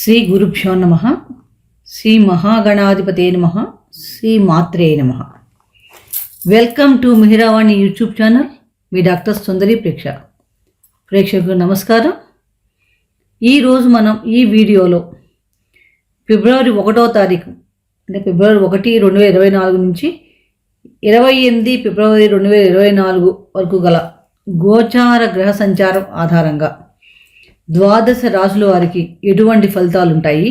శ్రీ గురుభ్యో నమః. శ్రీ మహాగణాధిపతే నమః. శ్రీ మాత్రే నమః. Welcome to Mihiravani YouTube channel. మీ డాక్టర్ సుందరి ప్రేక్షకులకు నమస్కారం. ఈరోజు మనం ఈ వీడియోలో ఫిబ్రవరి 1వ తారీఖు అంటే ఫిబ్రవరి 1, 2024 నుంచి 28 ఫిబ్రవరి 2024 వరకు గల గోచార గ్రహ సంచారం ఆధారంగా ద్వాదశ రాశుల వారికి ఎటువంటి ఫలితాలు ఉంటాయి,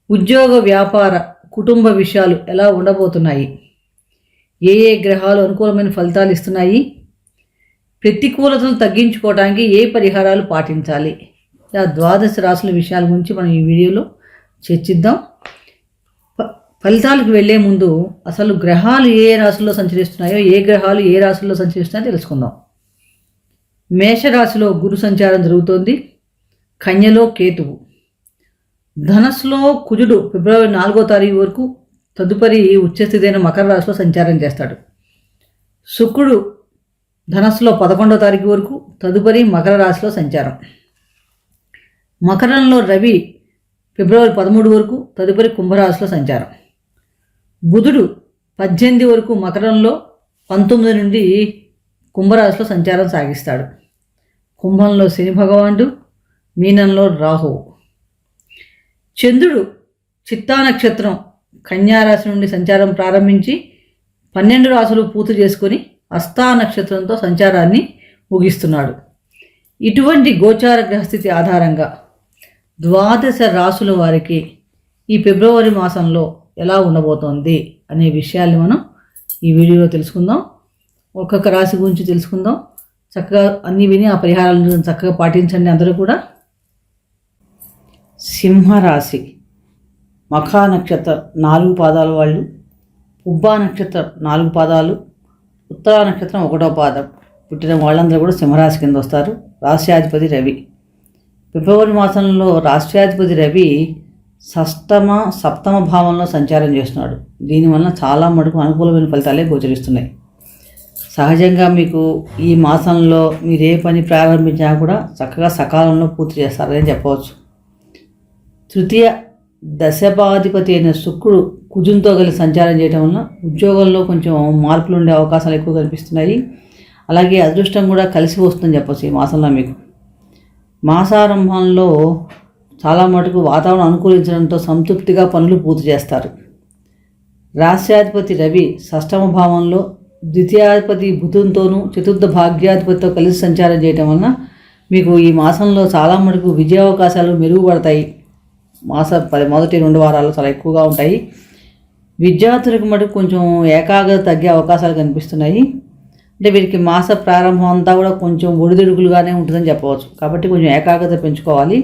ఉద్యోగ వ్యాపార కుటుంబ విషయాలు ఎలా ఉండబోతున్నాయి, ఏ ఏ గ్రహాలు అనుకూలమైన ఫలితాలు ఇస్తున్నాయి, ప్రతికూలతలు తగ్గించుకోవడానికి ఏ పరిహారాలు పాటించాలి, ఇలా ద్వాదశ రాశుల విషయాల గురించి మనం ఈ వీడియోలో చర్చిద్దాం. ఫలితాలకు వెళ్లే ముందు అసలు గ్రహాలు ఏ రాశుల్లో సంచరిస్తున్నాయో, ఏ గ్రహాలు ఏ రాశుల్లో సంచరిస్తున్నాయో తెలుసుకుందాం. మేషరాశిలో గురు సంచారం జరుగుతోంది. కన్యలో కేతువు. ధనస్సులో కుజుడు ఫిబ్రవరి 4వ తారీఖు వరకు, తదుపరి ఉచ్చస్థితైన మకర రాశిలో సంచారం చేస్తాడు. శుక్రుడు ధనస్సులో 11వ తారీఖు వరకు, తదుపరి మకర రాశిలో సంచారం. మకరంలో రవి ఫిబ్రవరి 13 వరకు, తదుపరి కుంభరాశిలో సంచారం. బుధుడు 18 వరకు మకరంలో, 19 నుండి కుంభరాశిలో సంచారం సాగిస్తాడు. కుంభంలో శని భగవానుడు, మీనంలో రాహువు. చంద్రుడు చిత్తా నక్షత్రం కన్యారాశి నుండి సంచారం ప్రారంభించి 12 రాశులు పూర్తి చేసుకొని హస్తా నక్షత్రంతో సంచారాన్ని ముగిస్తున్నాడు. ఇటువంటి గోచార గ్రహస్థితి ఆధారంగా ద్వాదశ రాశుల వారికి ఈ ఫిబ్రవరి మాసంలో ఎలా ఉండబోతోంది అనే విషయాల్ని మనం ఈ వీడియోలో తెలుసుకుందాం. ఒక్కొక్క రాశి గురించి తెలుసుకుందాం. చక్కగా అన్నీ విని ఆ పరిహారాలను చక్కగా పాటించండి అందరూ కూడా. సింహరాశి. మఖా నక్షత్రం 4 పాదాల వాళ్ళు, పుబ్బా నక్షత్రం 4 పాదాలు, ఉత్తరా నక్షత్రం 1వ పాదం పుట్టిన వాళ్ళందరూ కూడా సింహరాశి కింద వస్తారు. రాష్ట్రాధిపతి రవి. ఫిబ్రవరి మాసంలో రాష్ట్రాధిపతి రవి సప్తమ భావంలో సంచారం చేస్తున్నాడు. దీనివల్ల చాలా మటుకు అనుకూలమైన ఫలితాలే గోచరిస్తున్నాయి. సహజంగా మీకు ఈ మాసంలో మీరు ఏ పని ప్రారంభించినా కూడా చక్కగా సకాలంలో పూర్తి చేస్తారని చెప్పవచ్చు. తృతీయ దశమాధిపతి అయిన శుక్రుడు కుజునితో కలిసి సంచారం చేయడం వలన ఉద్యోగంలో కొంచెం మార్పులు ఉండే అవకాశాలు ఎక్కువ కనిపిస్తున్నాయి. అలాగే అదృష్టం కూడా కలిసి వస్తుందని చెప్పవచ్చు ఈ మాసంలో మీకు. మాసారంభంలో చాలా మటుకు వాతావరణం అనుకూలించడంతో సంతృప్తిగా పనులు పూర్తి చేస్తారు. రాష్ట్రాధిపతి రవి 6వ భావంలో ద్వితీయాధిపతి బుధునితోనూ చతుర్థ భాగ్యాధిపతితో కలిసి సంచారం చేయడం వలన మీకు ఈ మాసంలో చాలా మటుకు విజయావకాశాలు మెరుగుపడతాయి. మొదటి 2 వారాలు చాలా ఎక్కువగా ఉంటాయి. విద్యార్థులకు మటుకు కొంచెం ఏకాగ్రత తగ్గే అవకాశాలు కనిపిస్తున్నాయి. అంటే వీరికి మాస ప్రారంభం అంతా కూడా కొంచెం ఒడిదుడుకులుగానే ఉంటుందని చెప్పవచ్చు. కాబట్టి కొంచెం ఏకాగ్రత పెంచుకోవాలి.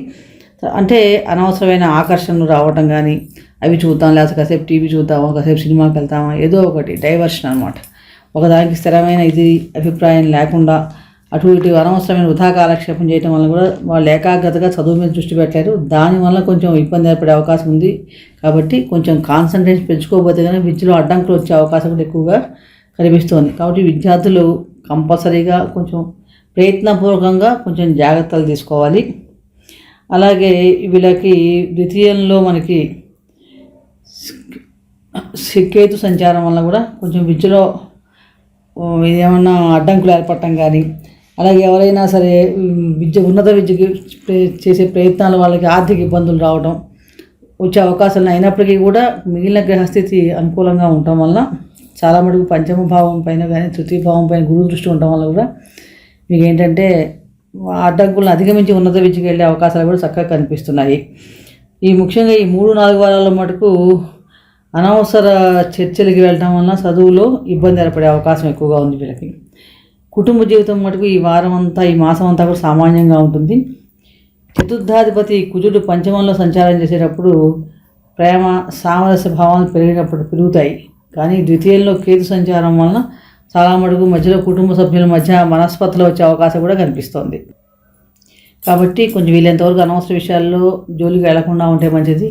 అంటే అనవసరమైన ఆకర్షణలు రావటం కానీ, అవి చూద్దాం, లేకపోతే కాసేపు టీవీ చూద్దామా, కాసేపు సినిమాకి వెళ్తామా, ఏదో ఒకటి డైవర్షన్ అనమాట. ఒకదానికి స్థిరమైన అభిప్రాయం లేకుండా అటు ఇటు అనవసరమైన వృధా కాలక్షేపం చేయడం వల్ల కూడా వాళ్ళు ఏకాగ్రతగా చదువు మీద దృష్టి పెట్టలేరు. దానివల్ల కొంచెం ఇబ్బంది ఏర్పడే అవకాశం ఉంది. కాబట్టి కొంచెం కాన్సన్ట్రేషన్ పెంచుకోకపోతే కానీ విద్యలో అడ్డంకులు వచ్చే అవకాశం కూడా ఎక్కువగా కనిపిస్తోంది. కాబట్టి విద్యార్థులు కంపల్సరీగా కొంచెం ప్రయత్నపూర్వకంగా కొంచెం జాగ్రత్తలు తీసుకోవాలి. అలాగే వీళ్ళకి ద్వితీయంలో మనకి కేతు సంచారం వల్ల కూడా కొంచెం విద్యలో ఏమన్నా అడ్డంకులు ఏర్పడటం కానీ, అలాగే ఎవరైనా సరే ఉన్నత విద్యకి చేసే ప్రయత్నాల వాళ్ళకి ఆర్థిక ఇబ్బందులు రావడం వచ్చే అవకాశాలు అయినప్పటికీ కూడా మిగిలిన గ్రహస్థితి అనుకూలంగా ఉండటం వల్ల చాలా మటుకు పంచమ భావం పైన కానీ తృతీయ భావం పైన గురు దృష్టి ఉండటం వల్ల కూడా మీకు ఏంటంటే అడ్డంకులను అధిగమించి ఉన్నత విద్యకి వెళ్ళే అవకాశాలు కూడా చక్కగా కనిపిస్తున్నాయి. ముఖ్యంగా ఈ 3-4 వారాల మటుకు అనవసర చర్చలకి వెళ్ళటం వలన చదువులో ఇబ్బంది ఏర్పడే అవకాశం ఎక్కువగా ఉంది వీళ్ళకి. కుటుంబ జీవితం మటుకు ఈ మాసం అంతా కూడా సామాన్యంగా ఉంటుంది. చతుర్థాధిపతి కుజుడు పంచమంలో సంచారం చేసేటప్పుడు ప్రేమ సామరస్య భావాలు పెరుగుతాయి. కానీ ద్వితీయంలో కేతు సంచారం వలన చాలా మటుకు మధ్యలో కుటుంబ సభ్యుల మధ్య మనస్పర్ధలు వచ్చే అవకాశం కూడా కనిపిస్తోంది. కాబట్టి కొంచెం వీలైనంతవరకు అనవసర విషయాల్లో జోలికి వెళ్లకుండా ఉంటే మంచిది.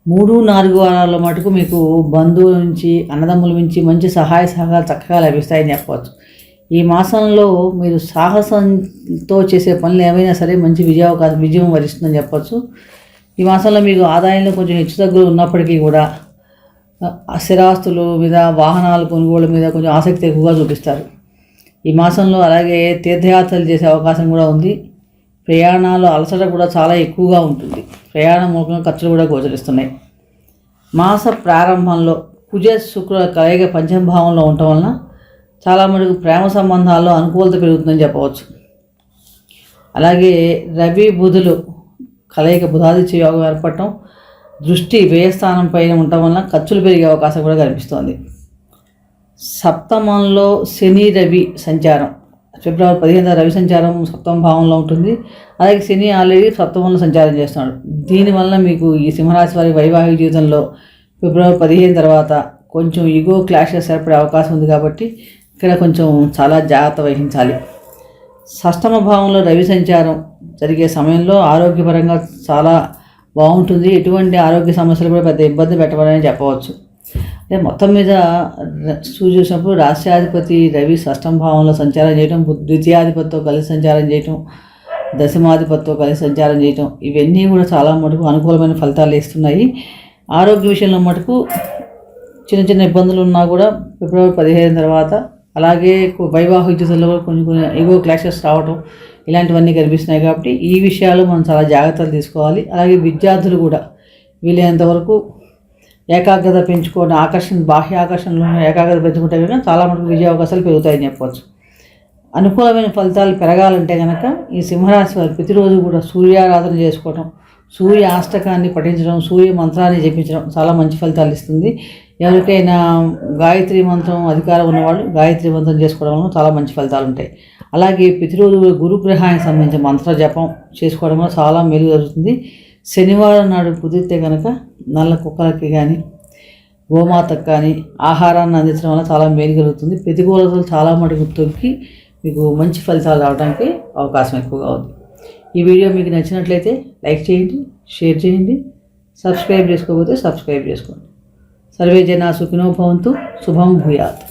3-4 వారాల మటుకు మీకు బంధువుల నుంచి, అన్నదమ్ముల నుంచి మంచి సహాయ సహకారాలు చక్కగా లభిస్తాయని చెప్పవచ్చు. ఈ మాసంలో మీరు సాహసంతో చేసే పనులు ఏమైనా సరే మంచి విజయం వరిస్తుందని చెప్పచ్చు. ఈ మాసంలో మీకు ఆదాయంలో కొంచెం హెచ్చుతగ్గులు ఉన్నప్పటికీ కూడా స్థిరాస్తుల మీద, వాహనాల కొనుగోలు మీద కొంచెం ఆసక్తి ఎక్కువగా చూపిస్తారు ఈ మాసంలో. అలాగే తీర్థయాత్రలు చేసే అవకాశం కూడా ఉంది. ప్రయాణాలు అలసట కూడా చాలా ఎక్కువగా ఉంటుంది. ప్రయాణం మూలంగా ఖర్చులు కూడా గోచరిస్తున్నాయి. మాస ప్రారంభంలో కుజ శుక్ర కలయిక పంచమ భావంలో ఉండటం వలన చాలా మటుకు ప్రేమ సంబంధాల్లో అనుకూలత పెరుగుతుందని చెప్పవచ్చు. అలాగే రవి బుధులు కలయిక బుధాదిత్య యోగం ఏర్పడటం, దృష్టి వ్యయస్థానం పైన ఉండటం వలన ఖర్చులు పెరిగే అవకాశం కూడా కనిపిస్తోంది. సప్తమంలో శని రవి సంచారం, ఫిబ్రవరి 15 రవి సంచారం సప్తమ భావంలో ఉంటుంది. అలాగే శని ఆల్రెడీ సప్తమంలో సంచారం చేస్తున్నాడు. దీనివల్ల మీకు ఈ సింహరాశి వారి వైవాహిక జీవితంలో ఫిబ్రవరి 15 తర్వాత కొంచెం ఈగో క్లాషెస్ ఏర్పడే అవకాశం ఉంది. కాబట్టి ఇక్కడ కొంచెం చాలా జాగ్రత్త వహించాలి. షష్టమ భావంలో రవి సంచారం జరిగే సమయంలో ఆరోగ్యపరంగా చాలా బాగుంటుంది. ఎటువంటి ఆరోగ్య సమస్యలు కూడా పెద్ద ఇబ్బంది పెట్టవని చెప్పవచ్చు. అంటే మొత్తం మీద చూసినప్పుడు రాష్ట్రాధిపతి రవి షష్టమ భావంలో సంచారం చేయటం, ద్వితీయాధిపతితో కలిసి సంచారం చేయటం, దశమాధిపతితో కలిసి సంచారం చేయటం, ఇవన్నీ కూడా చాలా మటుకు అనుకూలమైన ఫలితాలు ఇస్తున్నాయి. ఆరోగ్య విషయంలో మటుకు చిన్న చిన్న ఇబ్బందులు ఉన్నా కూడా ఫిబ్రవరి 15 తర్వాత, అలాగే వైవాహిక జీవితంలో కూడా కొన్ని ఈగో క్లాషెస్ రావటం ఇలాంటివన్నీ కనిపిస్తున్నాయి. కాబట్టి ఈ విషయాలు మనం చాలా జాగ్రత్తలు తీసుకోవాలి. అలాగే విద్యార్థులు కూడా వీలైనంతవరకు ఏకాగ్రత పెంచుకోవడం, బాహ్య ఆకర్షణలో ఏకాగ్రత పెంచుకుంటే కనుక చాలా మటుకు విజయ అవకాశాలు పెరుగుతాయని చెప్పవచ్చు. అనుకూలమైన ఫలితాలు పెరగాలంటే కనుక ఈ సింహరాశి వారు ప్రతిరోజు కూడా సూర్యారాధన చేసుకోవడం, సూర్య అష్టకాన్ని పఠించడం, సూర్య మంత్రాన్ని జపించడం చాలా మంచి ఫలితాలు ఇస్తుంది. ఎవరికైనా గాయత్రి మంత్రం అధికారం ఉన్నవాళ్ళు గాయత్రి మంత్రం చేసుకోవడం వల్ల చాలా మంచి ఫలితాలు ఉంటాయి. అలాగే ప్రతిరోజు గురుగ్రహానికి సంబంధించిన మంత్ర జపం చేసుకోవడం వల్ల చాలా మేలు జరుగుతుంది. శనివారం నాడు కుదిరితే కనుక నల్ల కుక్కలకి కానీ గోమాతకు కానీ ఆహారాన్ని అందించడం వల్ల చాలా మేలు కలుగుతుంది. ప్రతికూలతలు చాలా మటుకు తొక్కి మీకు మంచి ఫలితాలు రావడానికి అవకాశం ఎక్కువగా ఉంది. ఈ వీడియో మీకు నచ్చినట్లయితే లైక్ చేయండి, షేర్ చేయండి, సబ్స్క్రైబ్ చేసుకోకపోతే సబ్స్క్రైబ్ చేసుకోండి. సర్వే జనా సుఖినో భవంతు. శుభం భూయాత్.